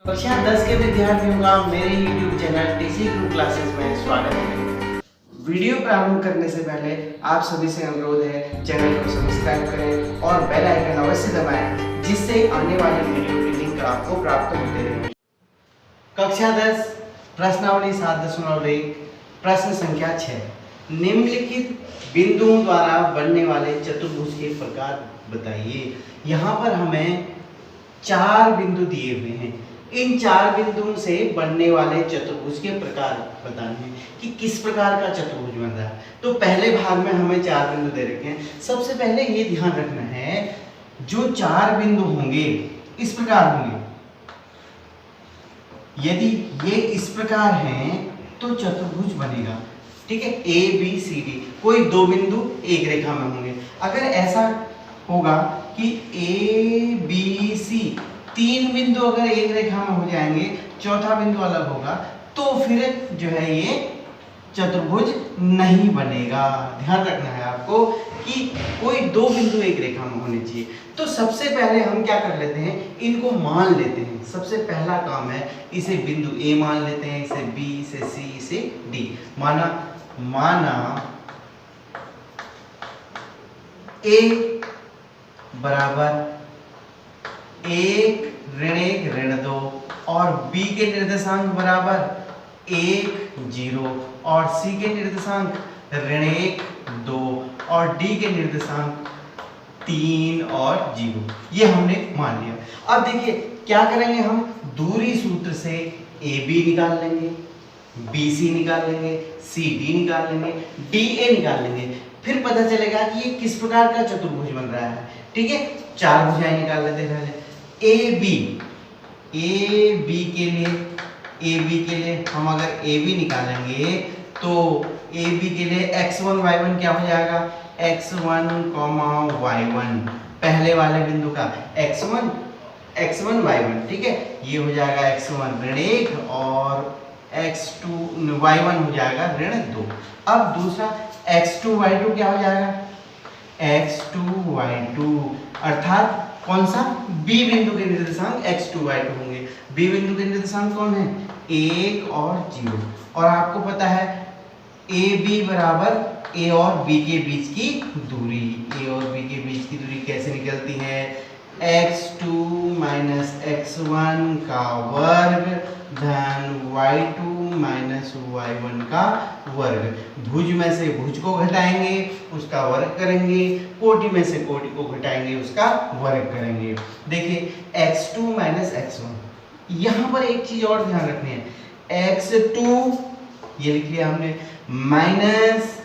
कक्षा 10 के विद्यार्थियों का मेरे YouTube channel TC group classes में स्वागत है। वीडियो प्रारंभ करने से पहले आप सभी से अनुरोध है, चैनल को सब्सक्राइब करें और बेल आइकन अवश्य दबाएं, जिससे आने वाली वीडियो की लिंक आपको प्राप्त होते रहे। कक्षा 10 प्रश्नावली 7.1 प्रश्न संख्या 6, निम्नलिखित बिंदुओं द्वारा बनने वाले चतुर्भुज के प्रकार बताइए। यहाँ पर हमें 4 बिंदु दिए हुए हैं। इन 4 बिंदुओं से बनने वाले चतुर्भुज के प्रकार बताने हैं कि किस प्रकार का चतुर्भुज बन रहा है। तो पहले भाग में हमें 4 बिंदु दे रखे हैं। सबसे पहले ये ध्यान रखना है, जो 4 बिंदु होंगे इस प्रकार होंगे। यदि ये इस प्रकार हैं तो चतुर्भुज बनेगा। ठीक है, ए बी सी डी, कोई 2 बिंदु एक रेखा में होंगे। अगर ऐसा होगा कि ए बी सी 3 बिंदु अगर एक रेखा में हो जाएंगे, चौथा बिंदु अलग होगा, तो फिर जो है ये चतुर्भुज नहीं बनेगा। ध्यान रखना है आपको कि कोई 2 बिंदु एक रेखा में होने चाहिए। तो सबसे पहले हम क्या कर लेते हैं, इनको मान लेते हैं। सबसे पहला काम है, इसे बिंदु ए मान लेते हैं, इसे बी, इसे सी, इसे डी। माना ए बराबर 1 ऋण 1 ऋण 2 और बी के निर्देशांक बराबर 1 0 और सी के निर्देशांक ऋण 1 2 और डी के निर्देशांक 3 और 0। ये हमने मान लिया। अब देखिए क्या करेंगे, हम दूरी सूत्र से ए बी निकाल लेंगे, बी सी निकाल लेंगे, सी डी निकाल लेंगे, डी ए निकाल लेंगे। फिर पता चलेगा कि ये किस प्रकार का चतुर्भुज बन रहा है। ठीक है, 4 भुजाएं निकाल लेते हैं पहले। ए बी के लिए हम अगर ए बी निकालेंगे तो ए बी के लिए x1 y1 क्या हो जाएगा, x1, y1 पहले वाले बिंदु का x1 y1। ठीक है, ये हो जाएगा x1 ऋण 1 और x2 y1 हो जाएगा ऋण 2। अब दूसरा x2 y2 क्या हो जाएगा, x2 y2 अर्थात कौन सा, b बिंदु के निर्देशांक x2 y2 होंगे। b बिंदु के निर्देशांक कौन है, 1 और 0। और आपको पता है ए बी बराबर a और b के बीच की दूरी। a और b के बीच की दूरी कैसे निकलती है, x2 माइनस x1 का वर्ग धन y2 माइनस y1 का वर्ग। भुज में से भुज को घटाएंगे, उसका वर्ग करेंगे, कोटि में से कोटि को घटाएंगे, उसका वर्ग करेंगे। देखिए x2 माइनस x1, यहाँ पर एक चीज और ध्यान रखनी है, x2 ये लिख लिया हमने माइनस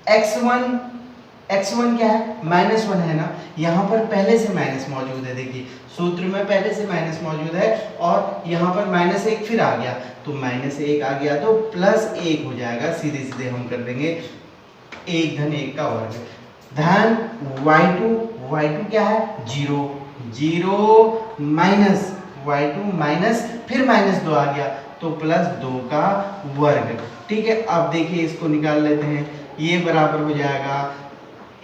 x1 क्या है, -1 है ना, यहाँ पर पहले से माइनस मौजूद है। देखिए सूत्र में पहले से माइनस मौजूद है और यहाँ पर -1 फिर आ गया, तो -1 आ गया तो +1 हो जाएगा। सीधे सीधे हम कर देंगे 1 धन 1 का वर्ग धन y2 क्या है, 0 माइनस y2 माइनस फिर -2 आ गया तो +2 का वर्ग। ठीक है, अब देखिए इसको निकाल लेते हैं, ये बराबर हो जाएगा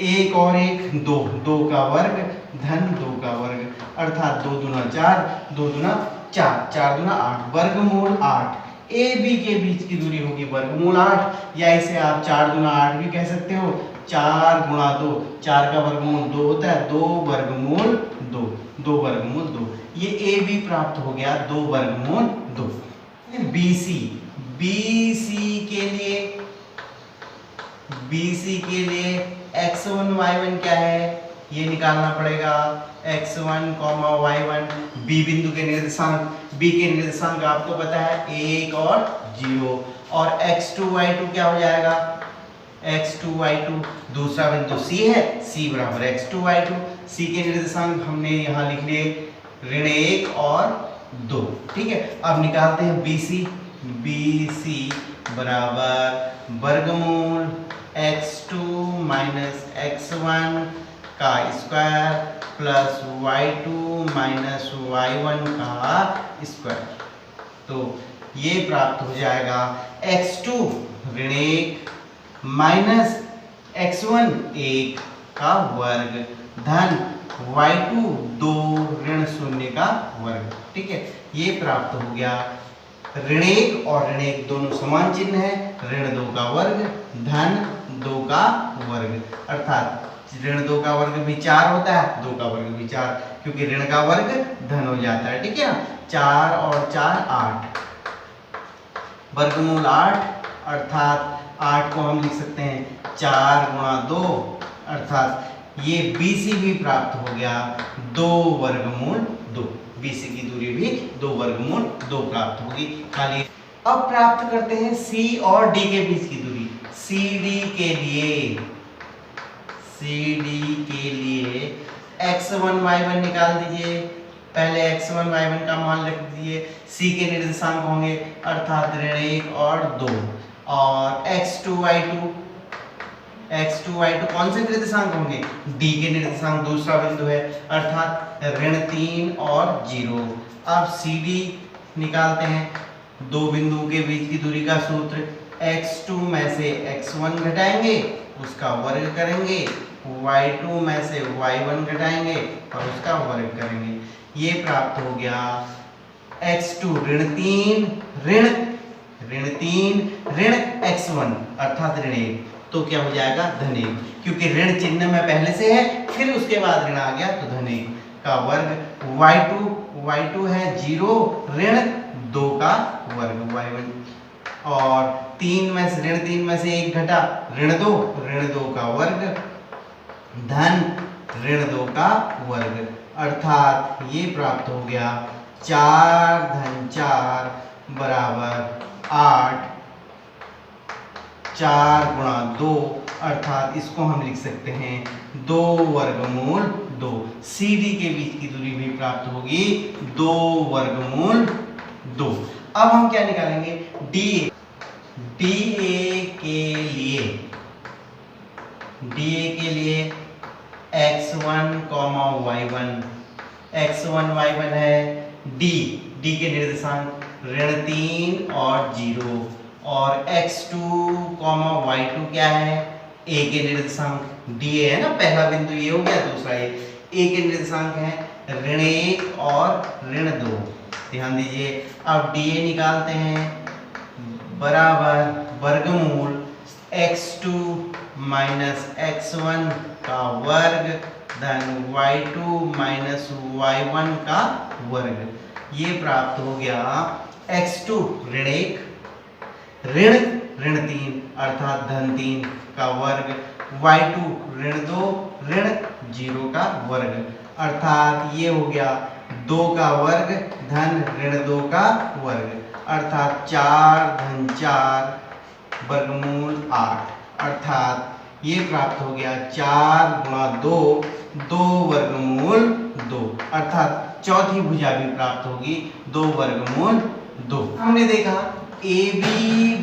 1 और 1 2 का वर्ग धन 2 का वर्ग अर्थात 2 दूना 4, 2 दूना 4, 4 दूना 8, वर्गमूल 8। ए बी के बीच की दूरी होगी वर्गमूल 8, या इसे आप 4 दूना 8 भी कह सकते हो। 4 गुणा 2, 4 का वर्गमूल 2 होता है, 2 वर्गमूल 2। ये ए बी प्राप्त हो गया 2 वर्गमूल 2। बी सी के लिए x1 y1 क्या है, ये निकालना पड़ेगा। x1, y1 b बिंदु के निर्देशांक, b के निर्देशांक आपको पता है 1 और 0 और x2 y2 क्या हो जाएगा, x2 y2 दूसरा बिंदु c है, c बराबर x2 y2। c के निर्देशांक हमने यहाँ लिख लिए ऋण 1 और 2। ठीक है, अब निकालते हैं बी सी बराबर वर्गमूल x2 माइनस x1 का square plus y2 minus y1 का स्क्वायर। तो ये प्राप्त हो जाएगा x2 ऋण 1 माइनस x1 1 का वर्ग धन y2 2 ऋण 0 का वर्ग। ठीक है, ये प्राप्त हो गया। ऋण 1 और ऋण 1 दोनों समान चिन्ह है, ऋण 2 का वर्ग धन 2 का वर्ग, अर्थात ऋण 2 का वर्ग भी 4 होता है, 2 का वर्ग भी 4, क्योंकि ऋण का वर्ग धन हो जाता है। ठीक है ना, 4 और 4 8, वर्गमूल 8, अर्थात 8 को हम लिख सकते हैं 4 गुणा 2, अर्थात ये BC भी प्राप्त हो गया 2 वर्गमूल 2, BC की दूरी भी 2 वर्गमूल 2 प्राप्त होगी। खाली अब प्राप्त करते हैं C और D के बीच की दूरी। CD के लिए x1 y1 निकाल दीजिए। पहले x1 y1 का मान रख दीजिए। C के निर्देशांक होंगे, अर्थात ऋण 1 और 2, और x2 y2 कौन से निर्देशांक होंगे? D के निर्देशांक, दूसरा बिंदु है, अर्थात ऋण 3 और 0। अब CD निकालते हैं। दो बिंदुओं के बीच की दूरी का सूत्र, x2 में से x1 घटाएंगे, उसका वर्ग करेंगे, y2 में से y1 घटाएंगे और उसका वर्ग करेंगे। ये प्राप्त हो गया x2 ऋण 3 ऋण x1 अर्थात ऋण 1, तो क्या हो जाएगा? धन 1, क्योंकि ऋण चिन्ह में पहले से है, फिर उसके बाद ऋण आ गया तो धन 1 का वर्ग। y2 है 0 ऋण 2 का वर्ग y1, और 3 में से ऋण 3 में से 1 घटा, ऋण 2 का वर्ग धन ऋण 2 का वर्ग, अर्थात ये प्राप्त हो गया 4 धन 4 बराबर 8, 4 गुणा 2, अर्थात इसको हम लिख सकते हैं 2 वर्गमूल 2। CD के बीच की दूरी भी प्राप्त होगी 2 वर्गमूल 2। अब हम क्या निकालेंगे? DA के लिए x1, y1 है, D के निर्देशांक ऋण 3 और 0, और x2, y2 क्या है? A के निर्देशांक D है ना, पहला बिंदु ये हो गया, दूसरा ये A के निर्देशांक है ऋण 1 और ऋण 2। ध्यान दीजिए, अब DA निकालते हैं, बराबर वर्गमूल x2 माइनस x1 का वर्ग धन y2 माइनस y1 का वर्ग। ये प्राप्त हो गया x2 ऋण 1 ऋण 3 अर्थात धन 3 का वर्ग, y2 ऋण 2 ऋण 0 का वर्ग, अर्थात ये हो गया 2 का वर्ग धन ऋण 2 का वर्ग, अर्थात 4 धन 4 वर्गमूल 8, अर्थात ये प्राप्त हो गया 4 गुणा 2 वर्गमूल 2, अर्थात चौथी भुजा भी प्राप्त होगी 2 वर्गमूल 2। हमने देखा AB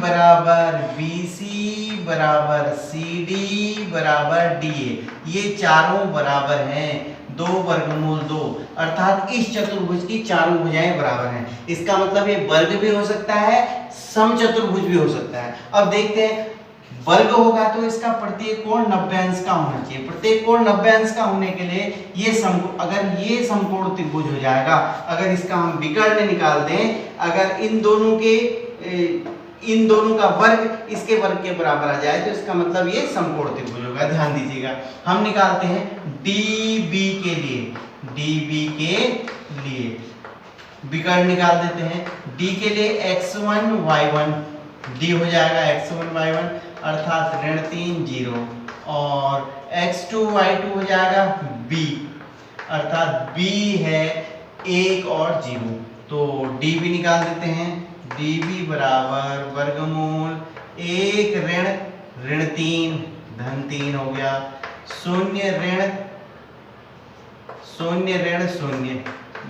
बराबर BC बराबर CD बराबर DA, ये चारों बराबर हैं 2 वर्गमूल 2, अर्थात इस चतुर्भुज की चारों भुजाएं बराबर हैं। इसका मतलब ये वर्ग भी हो सकता है, समचतुर्भुज भी हो सकता है। अब देखते हैं, वर्ग होगा तो इसका प्रत्येक कोण 90 अंश का होना चाहिए। प्रत्येक कोण 90 अंश का होने के लिए ये अगर ये समकोण त्रिभुज हो जाएगा, अगर इसका हम विकर्ण निकाल दें, अगर इन दोनों का वर्ग इसके वर्ग के बराबर आ जाए तो इसका मतलब ये समकोण त्रिभुज होगा। ध्यान दीजिएगा, हम निकालते हैं DB के लिए विकर्ण निकाल देते हैं। D के लिए x1 y1, D हो जाएगा x1 y1 अर्थात ऋण 3 0, और x2 y2 हो जाएगा B, अर्थात B है 1 और 0, तो DB निकाल देते हैं। DB बराबर वर्गमूल 1 ऋण 3 धन 3 हो गया, 0 ऋण 0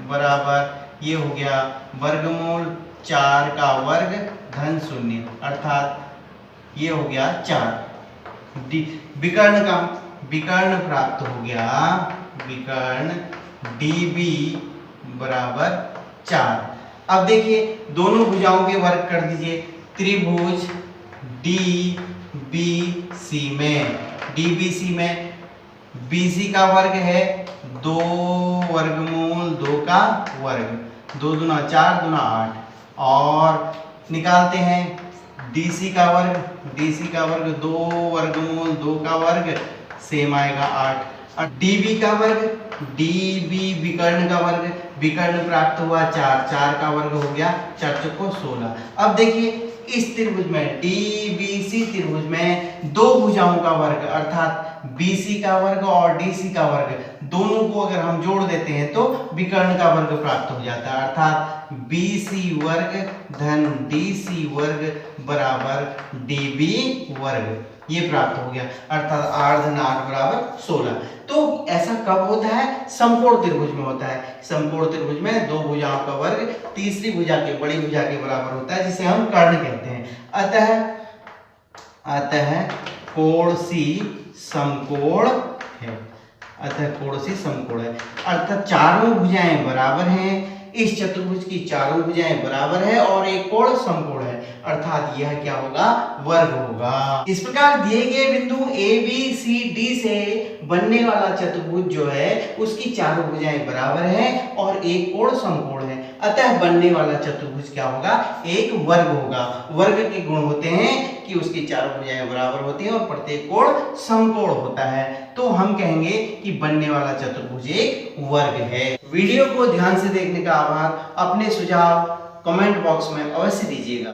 बराबर ये हो गया वर्गमूल 4 का वर्ग धन 0, अर्थात ये हो गया 4। विकर्ण प्राप्त हो गया, विकर्ण DB बराबर 4। अब देखिए, दोनों भुजाओं के वर्ग कर दीजिए। त्रिभुज DBC में BC का वर्ग है 2 वर्गमूल 2 का वर्ग, 2 दूना 4 दूना 8। और निकालते हैं DC का वर्ग, DC का वर्ग 2 वर्गमूल 2 का वर्ग सेम आएगा 8। और DB का वर्ग, DB विकर्ण का वर्ग, विकर्ण प्राप्त हुआ 4, 4 का वर्ग हो गया 4 चौको 16। अब देखिए इस त्रिभुज में DBC त्रिभुज में दो भुजाओं का वर्ग अर्थात BC का वर्ग और DC का वर्ग दोनों को अगर हम जोड़ देते हैं तो विकर्ण का वर्ग प्राप्त हो जाता है, अर्थात BC वर्ग धन DC वर्ग बराबर DB वर्ग, ये प्राप्त हो गया। अर्थात 8 धन 8 बराबर 16। तो ऐसा कब होता है? समकोण त्रिभुज में होता है। समकोण त्रिभुज में दो भुजाओं का वर्ग तीसरी भुजा के बड़ी भुजा के बराबर होता है, जिसे हम कर्ण कहते हैं। अतः कोण C समकोण है। अतः कोण C समकोण है, अर्थात चारों भुजाएं बराबर हैं। इस चतुर्भुज की चारों भुजाएं बराबर है और एक कोण समकोण है, अर्थात यह क्या होगा? वर्ग होगा। इस प्रकार दिए गए बिंदु ABCD से बनने वाला चतुर्भुज जो है उसकी चारों भुजाएं बराबर है और एक कोण समकोण है, अतः बनने वाला चतुर्भुज क्या होगा? एक वर्ग होगा। वर्ग के गुण होते हैं कि उसकी चारों भुजाएं बराबर होती हैं और प्रत्येक कोण समकोण होता है, तो हम कहेंगे कि बनने वाला चतुर्भुज एक वर्ग है। वीडियो को ध्यान से देखने का आभार। अपने सुझाव कमेंट बॉक्स में अवश्य दीजिएगा।